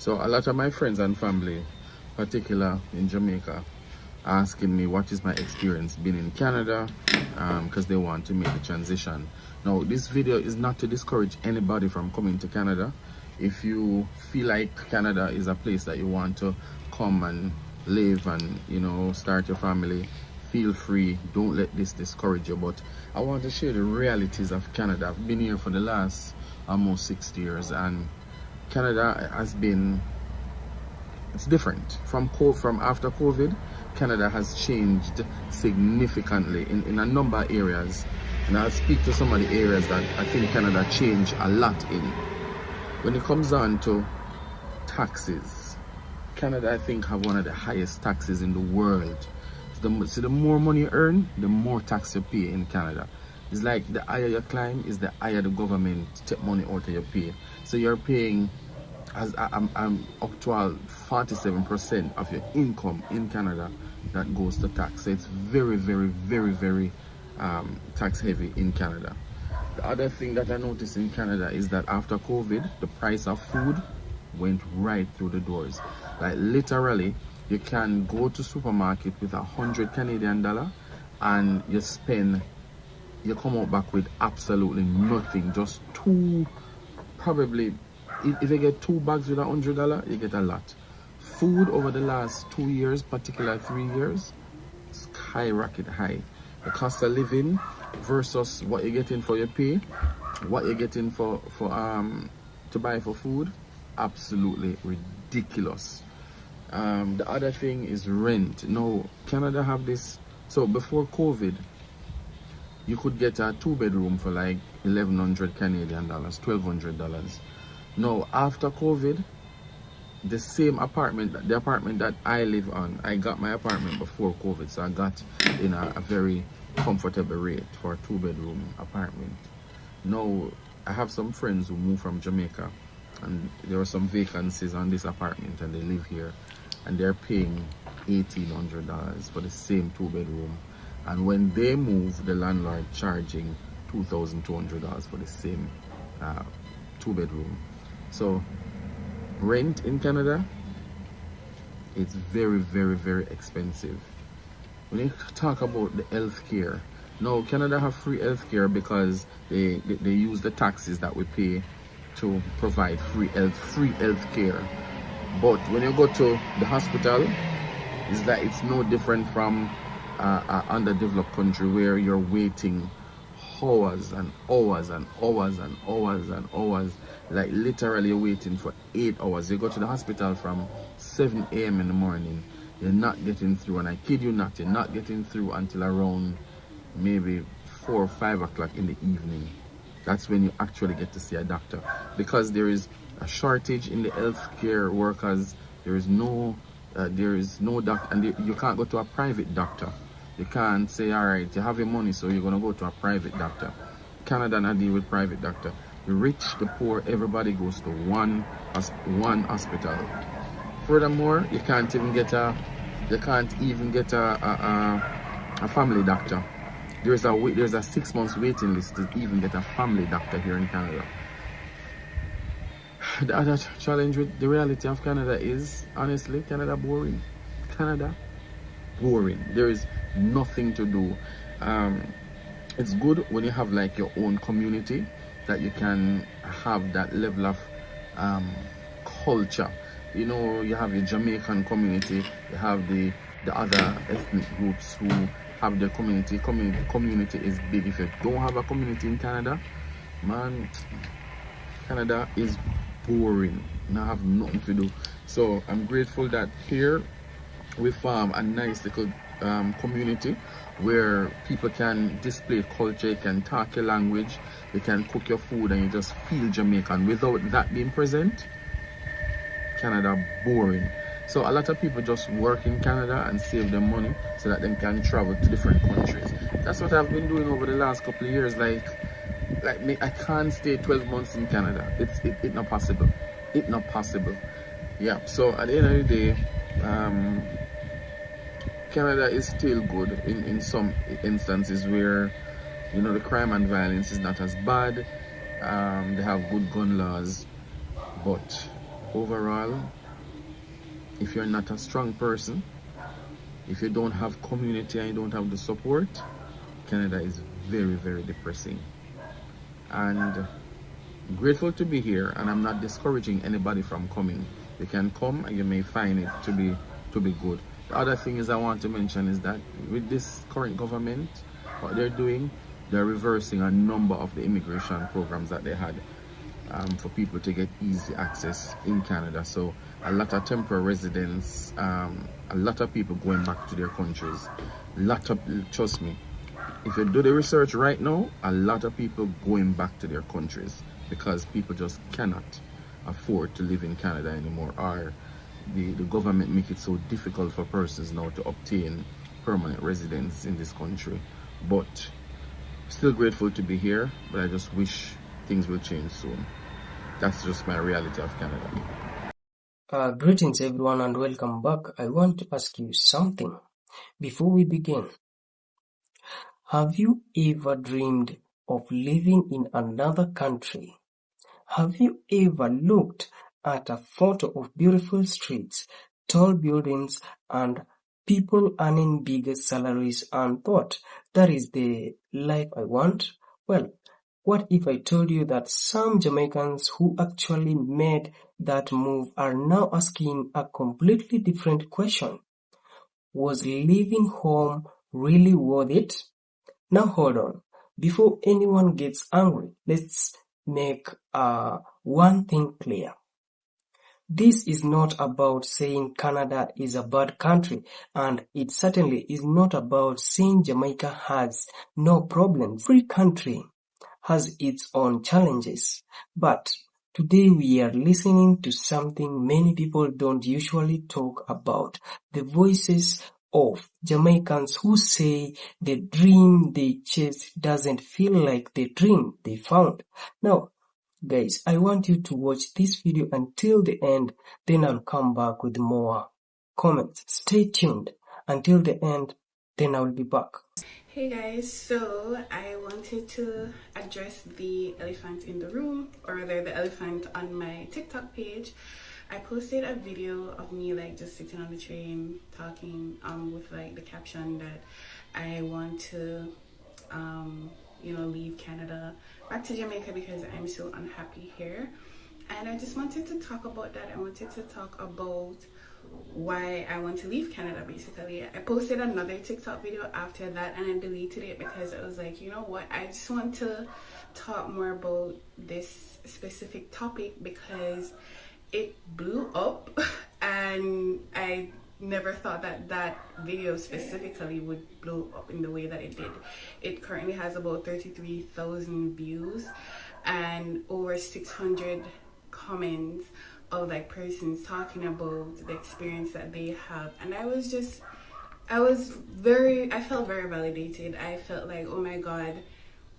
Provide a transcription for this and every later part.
So a lot of my friends and family, particular in Jamaica, asking me what is my experience being in Canada, because they want to make the transition. Now, this video is not to discourage anybody from coming to Canada. If you feel like Canada is a place that you want to come and live and, you know, start your family, feel free. Don't let this discourage you. But I want to share the realities of Canada. I've been here for the last almost 6 years, and Canada has been, it's different from after COVID. Canada has changed significantly in a number of areas, and I'll speak to some of the areas that I think Canada changed a lot in. When it comes on to taxes, Canada, I think, have one of the highest taxes in the world. So the more money you earn, the more tax you pay in Canada. It's like the higher you climb is the higher the government take money out of your pay. So you're paying as up to 47% of your income in Canada that goes to tax. So it's very, very, very, very tax heavy in Canada. The other thing that I noticed in Canada is that after COVID, the price of food went right through the doors. Like literally, you can go to supermarket with 100 Canadian dollar and you come out back with absolutely nothing. Just two, probably, if you get 2 bags with $100, you get a lot. Food over the last 2 years, particularly 3 years, skyrocket high. The cost of living versus what you're getting for your pay, what you're getting for to buy for food, absolutely ridiculous. The other thing is rent. Now, Canada have this. So before COVID, you could get a 2-bedroom for like 1,100 Canadian dollars, $1,200. Now, after COVID, the same apartment, the apartment that I live on, I got my apartment before COVID, so I got in a very comfortable rate for a 2-bedroom apartment. Now, I have some friends who moved from Jamaica, and there are some vacancies on this apartment, and they live here, and they're paying $1,800 for the same 2-bedroom. And when they move, the landlord charging $2,200 for the same 2-bedroom. So rent in Canada, it's very, very, very expensive. When you talk about the healthcare, now Canada have free healthcare because they use the taxes that we pay to provide free healthcare. But when you go to the hospital, it's like it's no different from an underdeveloped country where you're waiting hours and hours and hours and hours and hours. Like literally you're waiting for 8 hours. You go to the hospital from 7 a.m. in the morning, you're not getting through, and I kid you not, you're not getting through until around maybe 4 or 5 o'clock in the evening. That's when you actually get to see a doctor, because there is a shortage in the healthcare workers. There is no doctor, and you can't go to a private doctor. You can't say, all right, you have your money, so you're gonna go to a private doctor. Canada not deal with private doctor. The rich, the poor, everybody goes to one hospital. Furthermore, you can't even get a family doctor. There's a 6 months waiting list to even get a family doctor here in Canada. The other challenge with the reality of Canada is, honestly, Canada boring. Canada boring. There is nothing to do. It's good when you have like your own community, that you can have that level of culture. You know, you have your Jamaican community, you have the other ethnic groups who have their community. Community is big. If you don't have a community in Canada, man, Canada is boring. Now have nothing to do. So I'm grateful that here we form a nice little community where people can display culture, you can talk your language, you can cook your food, and you just feel Jamaican. Without that being present, Canada boring. So a lot of people just work in Canada and save their money so that they can travel to different countries. That's what I've been doing over the last couple of years. Like me, I can't stay 12 months in Canada. It's not possible. It's not possible. Yeah. So at the end of the day, Canada is still good in some instances where, you know, the crime and violence is not as bad. They have good gun laws, but overall, if you're not a strong person, if you don't have community and you don't have the support, Canada is very, very depressing. And grateful to be here, and I'm not discouraging anybody from coming. You can come and you may find it to be good. The other thing is I want to mention is that with this current government, what they're doing, they're reversing a number of the immigration programs that they had for people to get easy access in Canada. So a lot of temporary residents, a lot of people going back to their countries. Trust me, if you do the research right now, a lot of people going back to their countries because people just cannot afford to live in Canada anymore, or the government make it so difficult for persons now to obtain permanent residence in this country. But still grateful to be here, but I just wish things will change soon. That's just my reality of Canada. Greetings everyone and welcome back. I want to ask you something before we begin. Have you ever dreamed of living in another country? Have you ever looked at a photo of beautiful streets, tall buildings, and people earning bigger salaries and thought, that is the life I want? Well, what if I told you that some Jamaicans who actually made that move are now asking a completely different question? Was leaving home really worth it? Now hold on. Before anyone gets angry, let's make one thing clear. This is not about saying Canada is a bad country, and it certainly is not about saying Jamaica has no problems. Every country has its own challenges, but today we are listening to something many people don't usually talk about, the voices of Jamaicans who say the dream they chased doesn't feel like the dream they found. Now, guys, I want you to watch this video until the end, then I'll come back with more comments. Stay tuned until the end, then I'll be back. Hey guys, so I wanted to address the elephant in the room, or rather the elephant on my TikTok page. I posted a video of me like just sitting on the train talking with like the caption that I want to leave Canada back to Jamaica because I'm so unhappy here. And I just wanted to talk about that. I wanted to talk about why I want to leave Canada basically. I posted another TikTok video after that and I deleted it because I was like, you know what, I just want to talk more about this specific topic because it blew up and I never thought that that video specifically would blow up in the way that it did. It currently has about 33,000 views and over 600 comments of like persons talking about the experience that they have, and I felt very validated. I felt like, oh my god,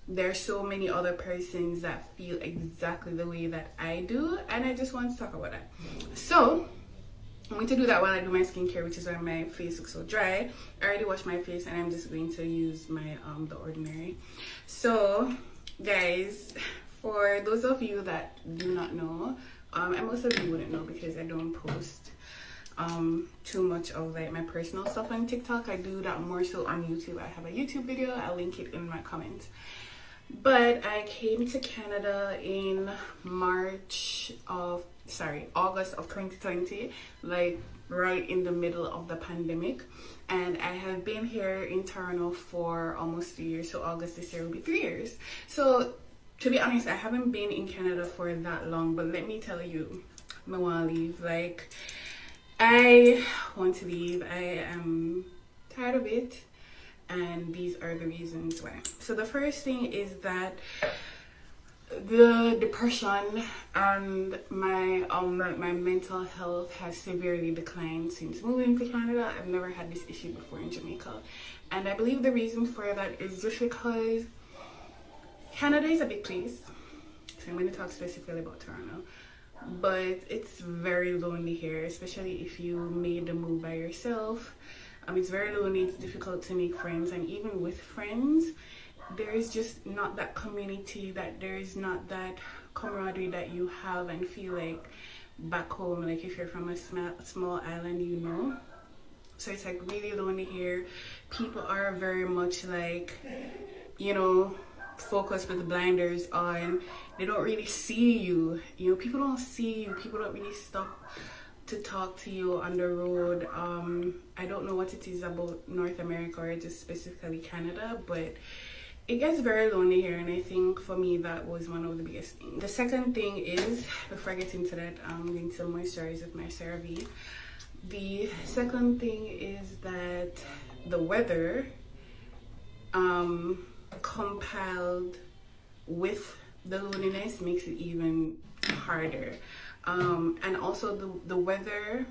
there's so many other persons that feel exactly the way that I do, and I just want to talk about that. So I'm going to do that while I do my skincare, which is why my face looks so dry. I already washed my face and I'm just going to use my The Ordinary. So guys, for those of you that do not know, and most of you wouldn't know because I don't post too much of like my personal stuff on TikTok. I do that more so on YouTube. I have a YouTube video, I'll link it in my comments. But I came to Canada in August of 2020, like right in the middle of the pandemic, and I have been here in Toronto for almost 3 years. So August this year will be 3 years. So to be honest, I haven't been in Canada for that long, but let me tell you, I want to leave. Like, I want to leave. I am tired of it, and these are the reasons why. So the first thing is that the depression and my my mental health has severely declined since moving to Canada. I've never had this issue before in Jamaica, and I believe the reason for that is just because Canada is a big place, so I'm going to talk specifically about Toronto, but it's very lonely here, especially if you made the move by yourself. It's very lonely, it's difficult to make friends, and even with friends, there is just not that community, that there is not that camaraderie that you have and feel like back home. Like if you're from a small island, you know. So it's like really lonely here. People are very much like, you know, focused with the blinders on. They don't really see you. You know, people don't see you. People don't really stop to talk to you on the road. I don't know what it is about North America or just specifically Canada, but it gets very lonely here, and I think for me that was one of the biggest things. The second thing is, before I get into that, I'm going to moisturize with my CeraVe. The second thing is that the weather compiled with the loneliness makes it even harder. And also the weather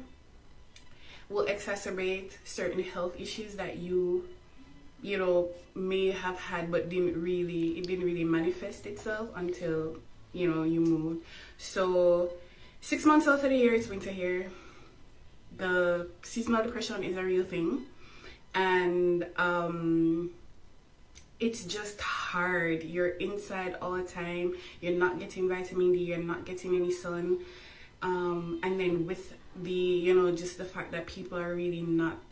will exacerbate certain health issues that you know may have had, but it didn't really manifest itself until, you know, you moved. So 6 months out of the year it's winter here. The seasonal depression is a real thing, and it's just hard. You're inside all the time. You're not getting vitamin D. You're not getting any sun. And then with the, you know, just the fact that people are really not,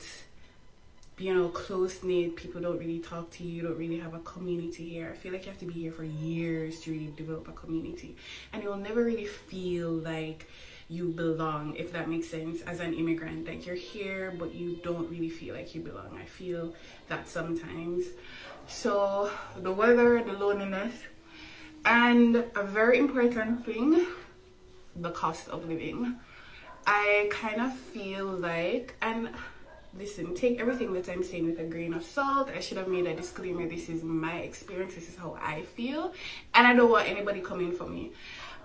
you know, close-knit. People don't really talk to you. You don't really have a community here. I feel like you have to be here for years to really develop a community. And you'll never really feel like you belong, if that makes sense, as an immigrant. Like you're here, but you don't really feel like you belong. I feel that sometimes. So the weather, the loneliness, and a very important thing, the cost of living. I kind of feel like, and listen, take everything that I'm saying with a grain of salt. I should have made a disclaimer. This is my experience. This is how I feel. And I don't want anybody coming for me.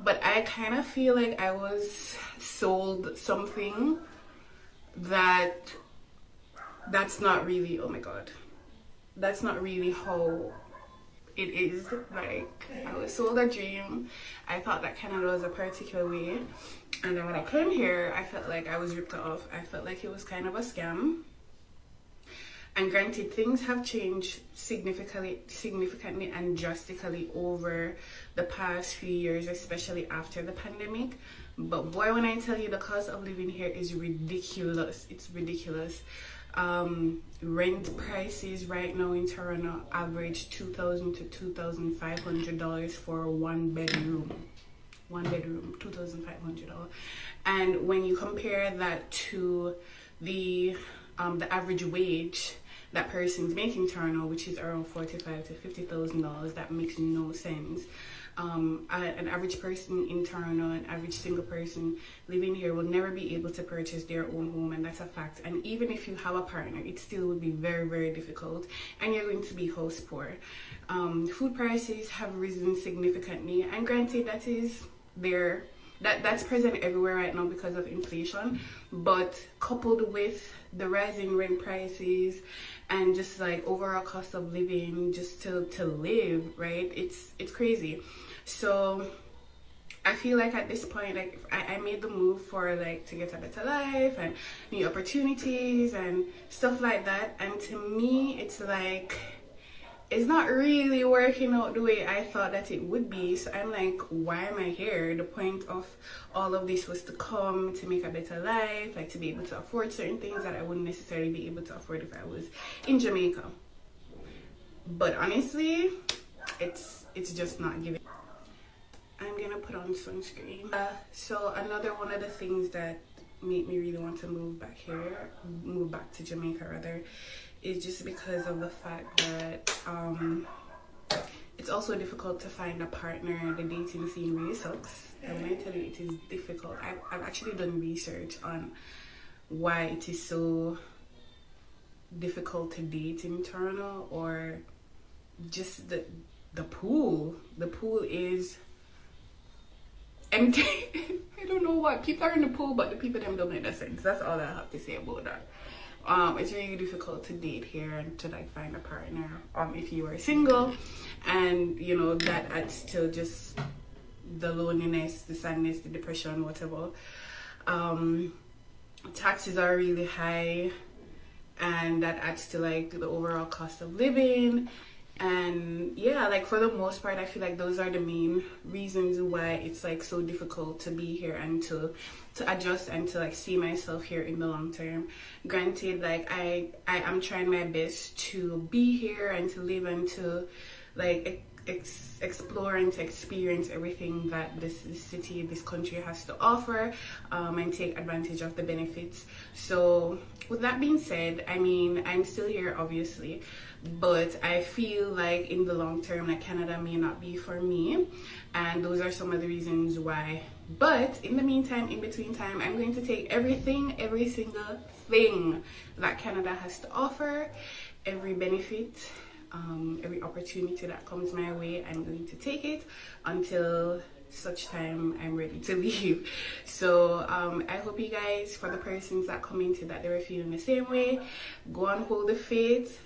But I kind of feel like I was sold something that's not really, oh my God, that's not really how it is. Like, I was sold a dream. I thought that Canada was a particular way. And then when I came here, I felt like I was ripped off. I felt like it was kind of a scam. And granted, things have changed significantly and drastically over the past few years, especially after the pandemic. But boy, when I tell you, the cost of living here is ridiculous. It's ridiculous. Rent prices right now in Toronto average $2,000 to $2,500 for one bedroom. $2,500. And when you compare that to the average wage that person's making in Toronto, which is around $45,000 to $50,000, that makes no sense. An average person in Toronto, an average single person living here will never be able to purchase their own home, and that's a fact. And even if you have a partner, it still would be very, very difficult, and you're going to be house poor. Food prices have risen significantly, and granted, that is there. That's present everywhere right now because of inflation, but coupled with the rising rent prices and just like overall cost of living, just to live, right? It's crazy. So I feel like at this point, like I made the move for like to get a better life and new opportunities and stuff like that. And to me, it's like, it's not really working out the way I thought that it would be. So I'm like, why am I here? The point of all of this was to come to make a better life, like to be able to afford certain things that I wouldn't necessarily be able to afford if I was in Jamaica. But honestly, it's just not giving. I'm gonna put on sunscreen. So another one of the things that made me really want to move back to Jamaica rather, is just because of the fact that it's also difficult to find a partner. The dating scene really sucks, and when I tell you it is difficult, I've actually done research on why it is so difficult to date in Toronto, or just the pool is empty. I don't know why people are in the pool, but the people them don't make no sense. That's all I have to say about that. It's really difficult to date here and to like find a partner if you are single, and you know that adds to just the loneliness, the sadness, the depression, whatever. Taxes are really high, and that adds to like the overall cost of living. And yeah, like for the most part, I feel like those are the main reasons why it's like so difficult to be here and to adjust and to like see myself here in the long term. Granted, like I am trying my best to be here and to live and to like explore and to experience everything that this city, this country has to offer, and take advantage of the benefits. So with that being said, I mean, I'm still here obviously, but I feel like in the long term, like Canada may not be for me, and those are some of the reasons why. But in the meantime, in between time, I'm going to take every single thing that Canada has to offer, every benefit, every opportunity that comes my way. I'm going to take it until such time I'm ready to leave. So I hope you guys, for the persons that commented that they were feeling the same way, go and hold the faith.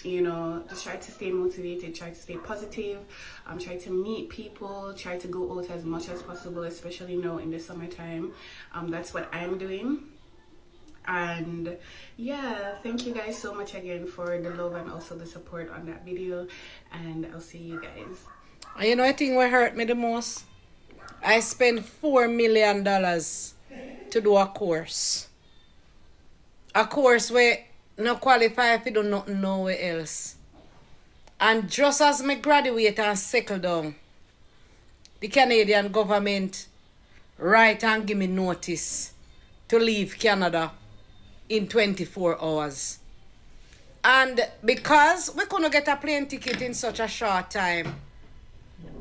You know, just try to stay motivated, try to stay positive, try to meet people, try to go out as much as possible, especially now in the summertime. That's what I'm doing. And yeah, thank you guys so much again for the love and also the support on that video, and I'll see you guys. And you know, I think what hurt me the most, I spent $4 million to do a course where no qualify if you do nothing nowhere else. And just as me graduate and settle down, the Canadian government write and give me notice to leave Canada in 24 hours. And because we couldn't get a plane ticket in such a short time,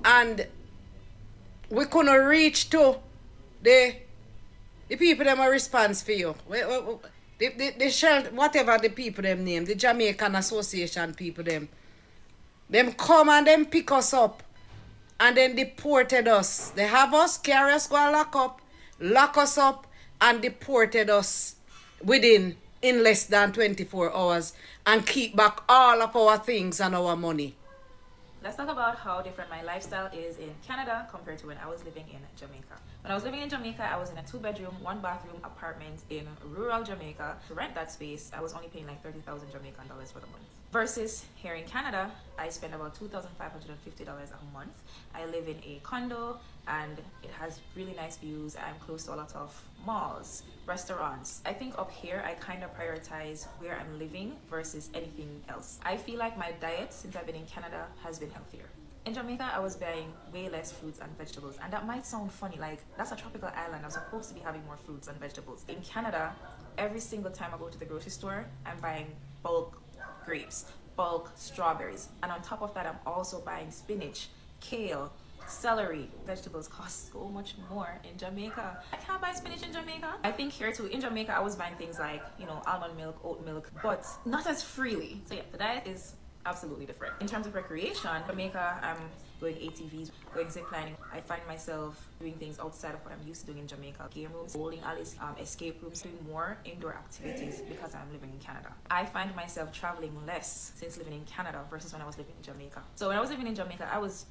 and we couldn't reach to the people that are response for you. The shelter, whatever the people them name, the Jamaican Association people them come and them pick us up and then deported us. They have us, carry us, go and lock us up and deported us in less than 24 hours and keep back all of our things and our money. Let's talk about how different my lifestyle is in Canada compared to when I was living in Jamaica. When I was living in Jamaica, I was in a 2-bedroom, 1-bathroom apartment in rural Jamaica. To rent that space, I was only paying like 30,000 Jamaican dollars for the month. Versus here in Canada, I spend about $2,550 a month. I live in a condo and it has really nice views. I'm close to a lot of malls, restaurants. I think up here, I kind of prioritize where I'm living versus anything else. I feel like my diet since I've been in Canada has been healthier. In Jamaica, I was buying way less fruits and vegetables, and that might sound funny, like that's a tropical island, I'm supposed to be having more fruits and vegetables. In Canada, every single time I go to the grocery store, I'm buying bulk grapes, bulk strawberries, and on top of that, I'm also buying spinach, kale, celery. Vegetables cost so much more in Jamaica. I can't buy spinach in Jamaica. I think here too, in Jamaica, I was buying things like, you know, almond milk, oat milk, but not as freely. So yeah, the diet is absolutely different. In terms of recreation, Jamaica, I'm going ATVs, going ziplining. I find myself doing things outside of what I'm used to doing in Jamaica. Game rooms, bowling alleys, escape rooms, doing more indoor activities because I'm living in Canada. I find myself traveling less since living in Canada versus when I was living in Jamaica. So when I was living in Jamaica, I was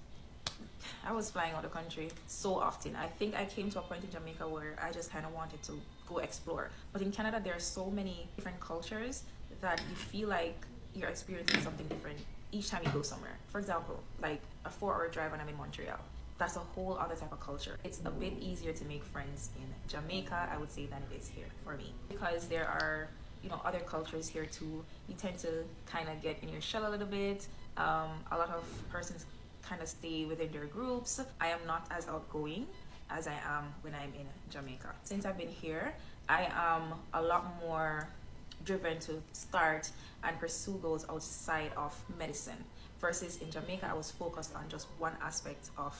flying out the country so often. I think I came to a point in Jamaica where I just kind of wanted to go explore. But in Canada, there are so many different cultures that you feel like you're experiencing something different each time you go somewhere. For example, like a 4-hour drive when I'm in Montreal. That's a whole other type of culture. It's a bit easier to make friends in Jamaica, I would say, than it is here for me. Because there are, you know, other cultures here too. You tend to kind of get in your shell a little bit. A lot of persons kind of stay within their groups. I am not as outgoing as I am when I'm in Jamaica. Since I've been here, I am a lot more driven to start and pursue goals outside of medicine versus in Jamaica I was focused on just one aspect of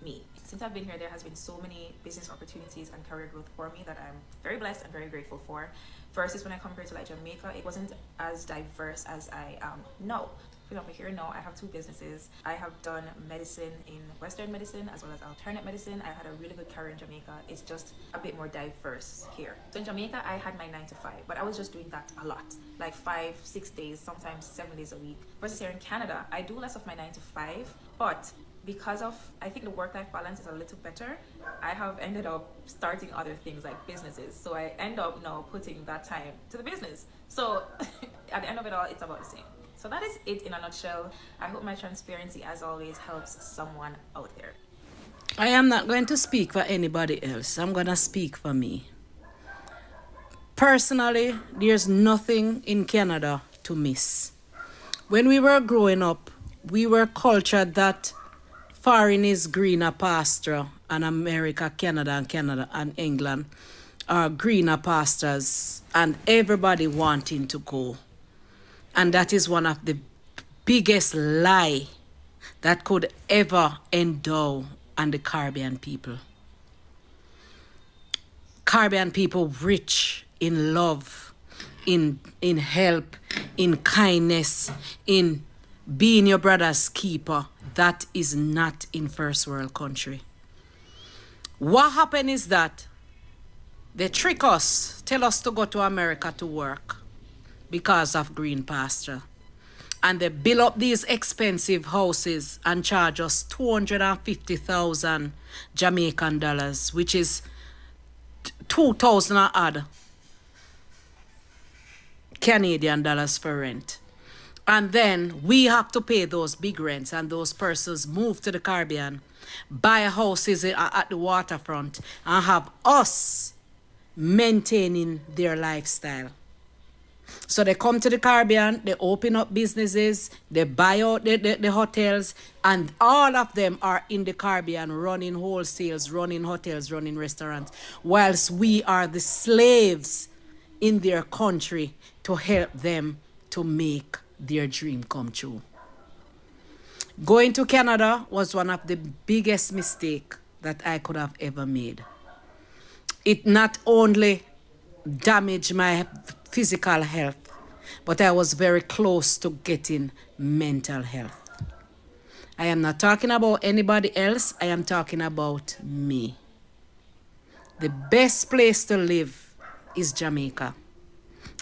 me. Since I've been here, there has been so many business opportunities and career growth for me that I'm very blessed and very grateful for, versus when I compare to like Jamaica, it wasn't as diverse as I am now. For example, here now I have 2 businesses. I have done medicine in Western medicine as well as alternate medicine. I had a really good career in Jamaica. It's just a bit more diverse here. So in Jamaica, I had my 9 to 5, but I was just doing that a lot, like 5-6 days, sometimes 7 days a week. Versus here in Canada, I do less of my 9 to 5, but because of, I think the work-life balance is a little better, I have ended up starting other things like businesses. So I end up now putting that time to the business. So at the end of it all, it's about the same. So that is it in a nutshell. I hope my transparency, as always, helps someone out there. I am not going to speak for anybody else. I'm going to speak for me. Personally, there's nothing in Canada to miss. When we were growing up, we were cultured that foreign is greener pasture and America, Canada and England are greener pastures and everybody wanting to go. And that is one of the biggest lie that could ever endow on the Caribbean people. Caribbean people rich in love, in help, in kindness, in being your brother's keeper. That is not in first world country. What happened is that they trick us, tell us to go to America to work because of green pasture. And they build up these expensive houses and charge us 250,000 Jamaican dollars, which is 2,000 odd Canadian dollars for rent. And then we have to pay those big rents, and those persons move to the Caribbean, buy houses at the waterfront, and have us maintaining their lifestyle. So they come to the Caribbean, they open up businesses, they buy out the hotels, and all of them are in the Caribbean running wholesales, running hotels, running restaurants, whilst we are the slaves in their country to help them to make their dream come true. Going to Canada was one of the biggest mistakes that I could have ever made. It not only damaged my physical health, but I was very close to getting mental health. I am not talking about anybody else, I am talking about me. The best place to live is Jamaica,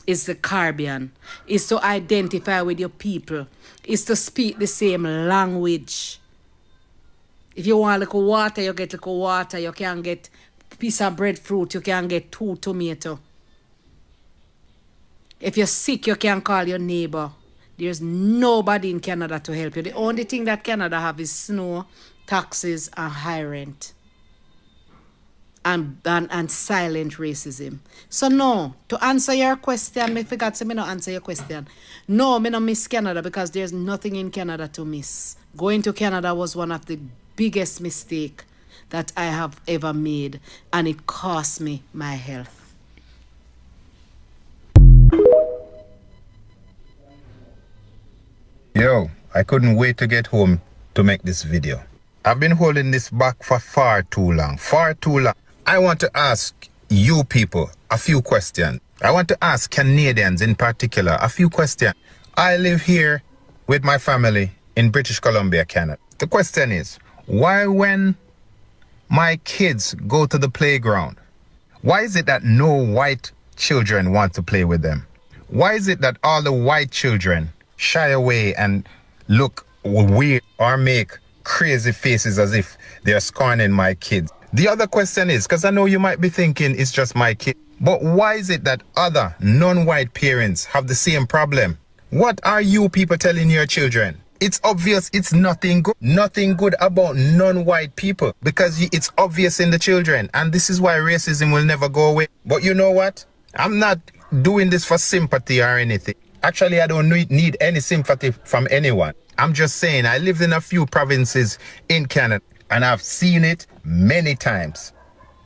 is the Caribbean, is to identify with your people, is to speak the same language. If you want little water, you get little water. You can get piece of breadfruit, you can get 2 tomatoes. If you're sick, you can call your neighbor. There's nobody in Canada to help you. The only thing that Canada have is snow, taxes, and high rent. And silent racism. So no, to answer your question, I forgot to not answer your question. No, I don't miss Canada because there's nothing in Canada to miss. Going to Canada was one of the biggest mistakes that I have ever made, and it cost me my health. Yo, I couldn't wait to get home to make this video. I've been holding this back for far too long. I want to ask you people a few questions. I want to ask Canadians in particular a few questions. I live here with my family in British Columbia, Canada. The question is, why when my kids go to the playground, why is it that no white children want to play with them? Why is it that all the white children shy away and look weird or make crazy faces as if they're scorning my kids? The other question is, because I know you might be thinking it's just my kid, but why is it that other non-white parents have the same problem? What are you people telling your children? It's obvious it's nothing good about non-white people because it's obvious in the children, and this is why racism will never go away. But you know what? I'm not doing this for sympathy or anything. Actually, I don't need any sympathy from anyone. I'm just saying I lived in a few provinces in Canada and I've seen it many times.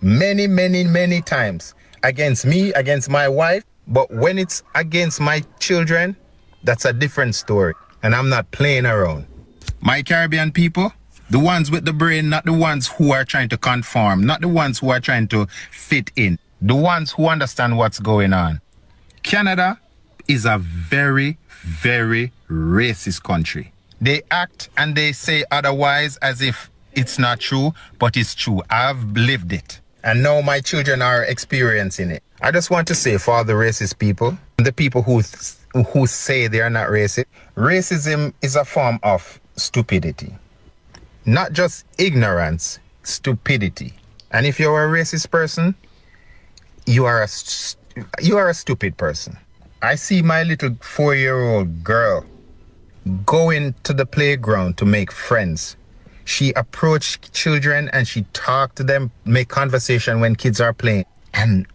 Many times. Against me, against my wife. But when it's against my children, that's a different story. And I'm not playing around. My Caribbean people, the ones with the brain, not the ones who are trying to conform, not the ones who are trying to fit in, the ones who understand what's going on. Canada is a very racist country. They act and they say otherwise as if it's not true, but it's true. I've lived it. And now my children are experiencing it. I just want to say for all the racist people, the people who say they are not racist, racism is a form of stupidity. Not just ignorance, stupidity. And if you're a racist person, you are a stupid person. I see my little 4-year-old girl going to the playground to make friends. She approached children and she talked to them, make conversation when kids are playing. And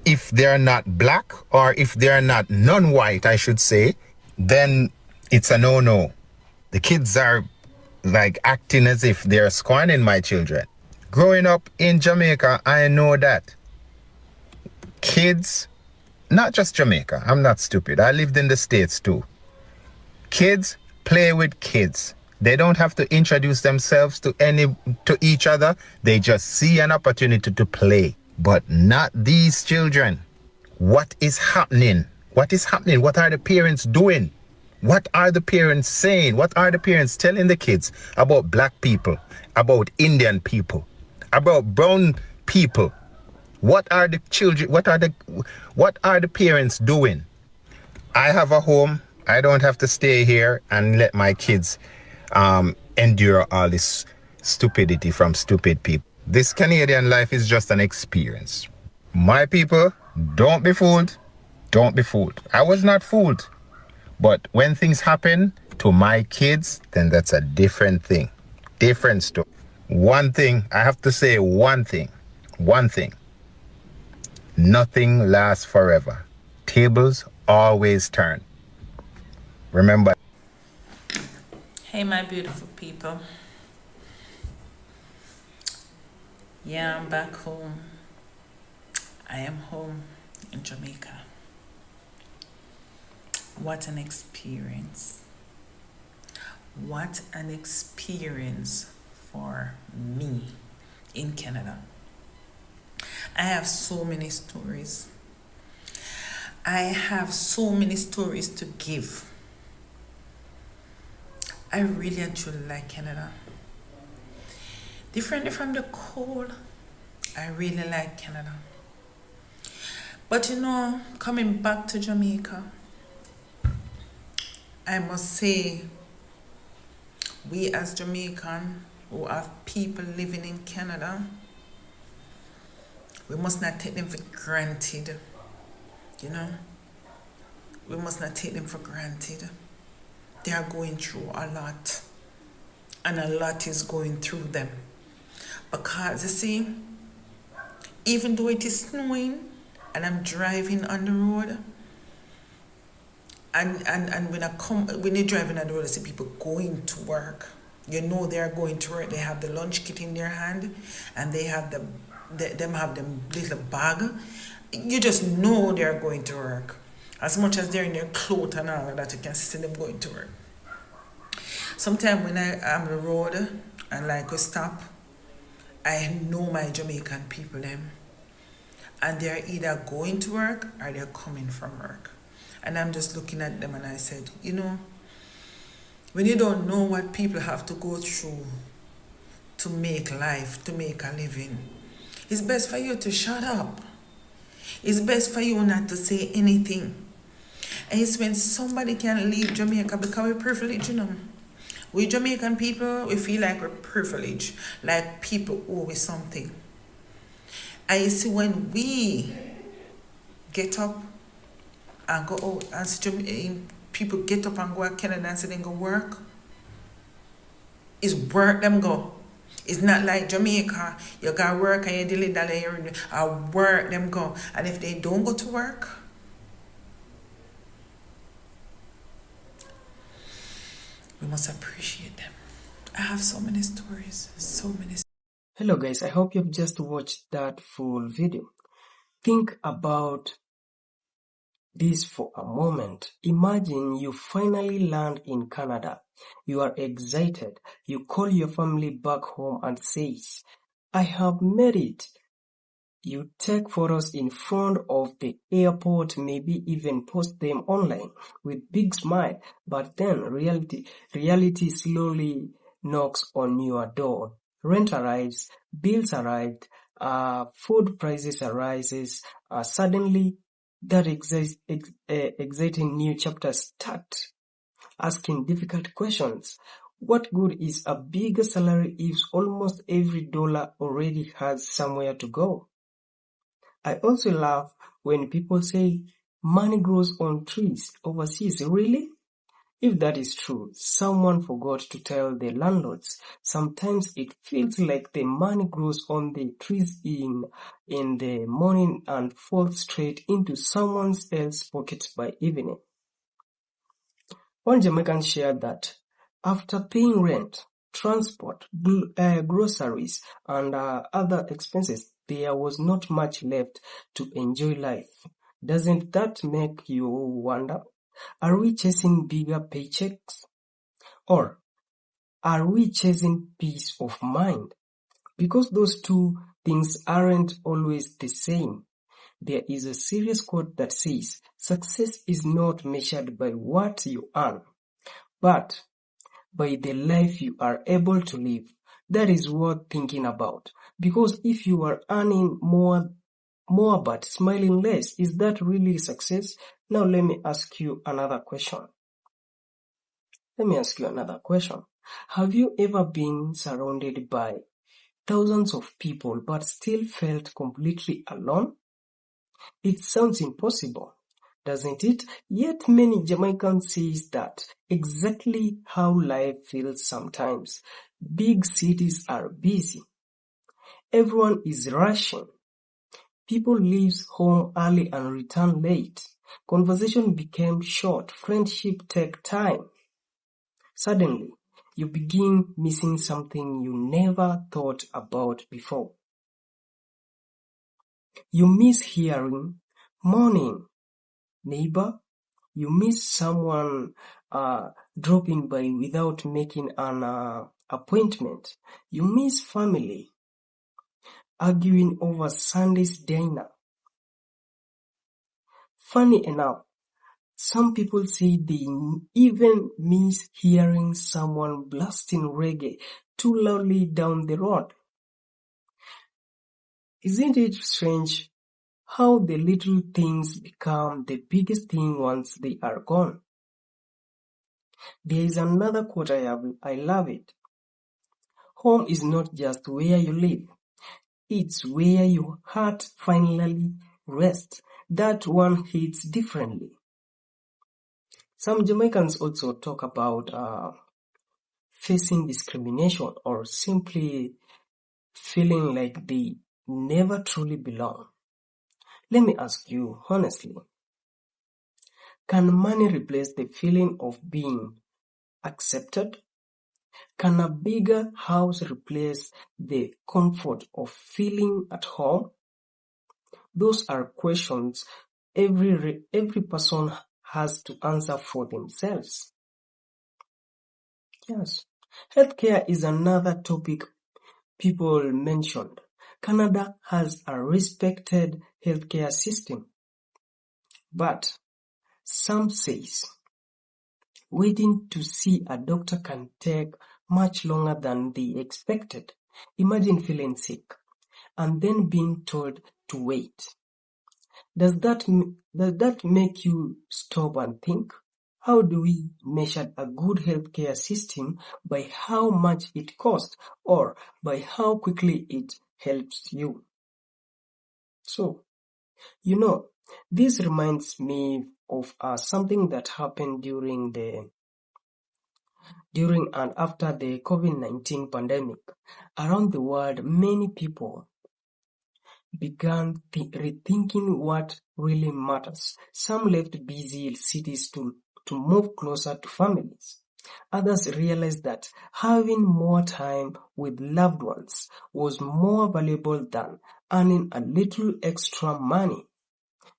if they're not black, or if they're not non-white, I should say, then it's a no-no. The kids are like acting as if they're scorning my children. Growing up in Jamaica, I know that kids, not just Jamaica, I'm not stupid. I lived in the States too. Kids play with kids. They don't have to introduce themselves to each other. They just see an opportunity to play. But not these children. What is happening? What is happening? What are the parents doing? What are the parents saying? What are the parents telling the kids about black people, about Indian people, about brown people? What are the children, what are the parents doing? I have a home. I don't have to stay here and let my kids endure all this stupidity from stupid people. This Canadian life is just an experience. My people, don't be fooled. Don't be fooled. I was not fooled. But when things happen to my kids, then that's a different thing. Different story. One thing, I have to say one thing. Nothing lasts forever. Tables always turn. Remember. Hey, my beautiful people. Yeah, I'm back home. I am home in Jamaica. What an experience. What an experience for me in Canada. I have so many stories. I have so many stories to give. I really and truly like Canada. Differently from the cold, I really like Canada. But you know, coming back to Jamaica, I must say, we as Jamaicans who have people living in Canada, we must not take them for granted. You know, we must not take them for granted. They are going through a lot, and a lot is going through them. Because you see, even though it is snowing and I'm driving on the road, and when you're driving on the road, I see people going to work. You know they are going to work. They have the lunch kit in their hand, and they have them little bag. You just know they are going to work. As much as they're in their clothes and all of that, you can see them going to work. Sometimes when I am on the road and like we stop, I know my Jamaican people them, and they're either going to work or they're coming from work. And I'm just looking at them and I said, you know, when you don't know what people have to go through to make life, to make a living, it's best for you to shut up. It's best for you not to say anything. And it's when somebody can leave Jamaica because we're privileged, you know. We Jamaican people, we feel like we're privileged, like people owe us something. And you see, when we get up and go out, and people get up and go to Canada and say they go work, it's work them go. It's not like Jamaica, you got work and you dilly-dally, work them go. And if they don't go to work, we must appreciate them. I have so many stories, so many. Hello guys, I hope you've just watched that full video. Think about this for a moment. Imagine you finally land in Canada. You are excited. You call your family back home and says, I have made it. You take photos in front of the airport, maybe even post them online with big smile. But then reality slowly knocks on your door. Rent arrives, bills arrived, food prices arises. Suddenly, that exciting new chapter start asking difficult questions. What good is a bigger salary if almost every dollar already has somewhere to go? I also laugh when people say money grows on trees overseas. Really? If that is true, someone forgot to tell the landlords. Sometimes it feels like the money grows on the trees in the morning and falls straight into someone else's pocket by evening. One Jamaican shared that after paying rent, transport, groceries, and other expenses, there was not much left to enjoy life. Doesn't that make you wonder? Are we chasing bigger paychecks? Or are we chasing peace of mind? Because those two things aren't always the same. There is a serious quote that says, success is not measured by what you earn, but by the life you are able to live. That is worth thinking about. Because if you are earning more but smiling less, is that really success? Now let me ask you another question. Have you ever been surrounded by thousands of people but still felt completely alone? It sounds impossible, doesn't it? Yet many Jamaicans say that exactly how life feels sometimes. Big cities are busy. Everyone is rushing. People leave home early and return late. Conversation became short. Friendship take time. Suddenly, you begin missing something you never thought about before. You miss hearing, morning, neighbor. You miss someone dropping by without making an appointment. You miss family, arguing over Sunday's dinner. Funny enough, some people say they even miss hearing someone blasting reggae too loudly down the road. Isn't it strange how the little things become the biggest thing once they are gone? There is another quote I love it. Home is not just where you live, it's where your heart finally rests. That one hits differently. Some Jamaicans also talk about facing discrimination or simply feeling like they never truly belong. Let me ask you honestly, can money replace the feeling of being accepted? Can a bigger house replace the comfort of feeling at home? Those are questions every person has to answer for themselves. Yes. Healthcare is another topic people mentioned. Canada has a respected healthcare system, but some says waiting to see a doctor can take much longer than they expected. Imagine feeling sick and then being told to wait. Does that make you stop and think? How do we measure a good healthcare system? By how much it costs or by how quickly it helps you? So, this reminds me of something that happened during and after the COVID-19 pandemic. Around the world, many people began rethinking what really matters. Some left busy cities to move closer to families. Others realized that having more time with loved ones was more valuable than earning a little extra money.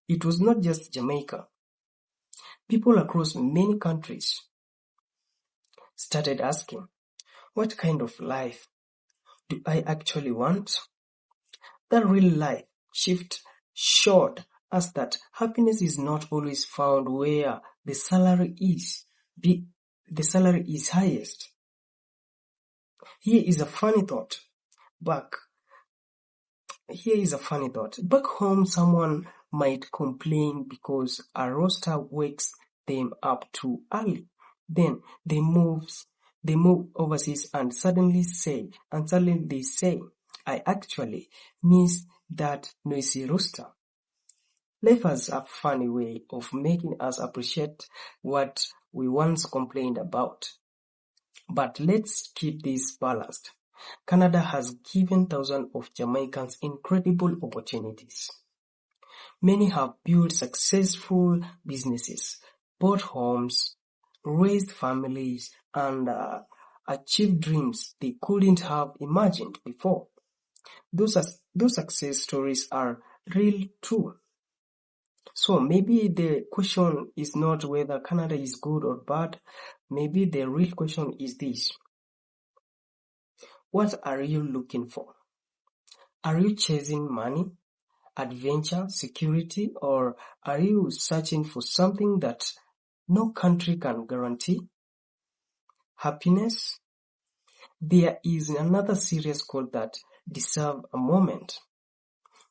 It was not just Jamaica. People across many countries started asking, what kind of life do I actually want? That real life shift showed us that happiness is not always found where the salary is highest. Here is a funny thought. Back home, someone might complain because a roster wakes them up too early. Then they move overseas and suddenly they say, I actually miss that noisy rooster. Life has a funny way of making us appreciate what we once complained about. But let's keep this balanced. Canada has given thousands of Jamaicans incredible opportunities. Many have built successful businesses, bought homes, raised families, and achieved dreams they couldn't have imagined before. Those success stories are real too. So maybe the question is not whether Canada is good or bad. Maybe the real question is this. What are you looking for? Are you chasing money, adventure, security, or are you searching for something that no country can guarantee? Happiness? There is another serious call that deserves a moment.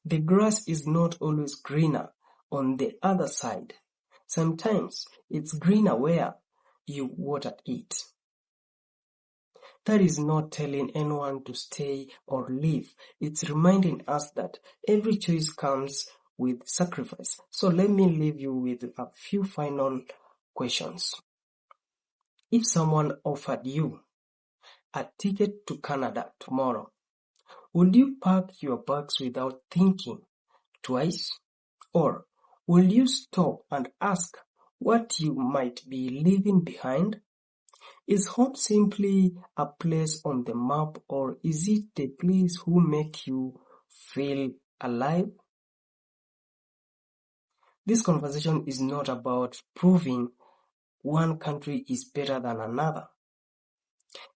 The grass is not always greener on the other side. Sometimes it's greener where you watered it. That is not telling anyone to stay or leave. It's reminding us that every choice comes with sacrifice. So let me leave you with a few final questions. If someone offered you a ticket to Canada tomorrow, would you pack your bags without thinking twice? Or will you stop and ask what you might be leaving behind? Is home simply a place on the map, or is it the place who make you feel alive? This conversation is not about proving one country is better than another.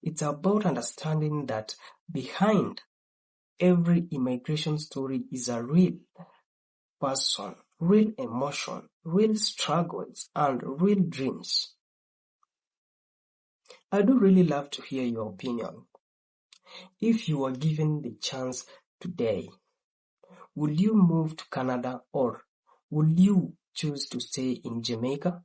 It's about understanding that behind every immigration story is a real person, real emotion, real struggles, and real dreams. I do really love to hear your opinion. If you were given the chance today, would you move to Canada or would you choose to stay in Jamaica?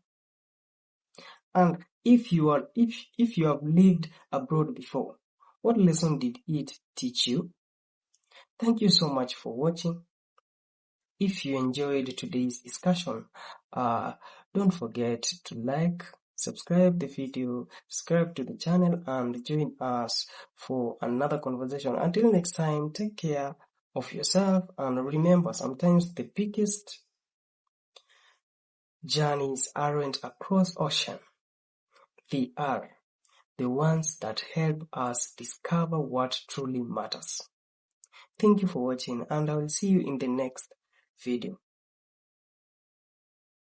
And if you have lived abroad before, what lesson did it teach you? Thank you so much for watching. If you enjoyed today's discussion, don't forget to like, subscribe the video, subscribe to the channel, and join us for another conversation. Until next time, take care of yourself, and remember, sometimes the biggest journeys aren't across ocean. They are the ones that help us discover what truly matters. Thank you for watching, and I will see you in the next video.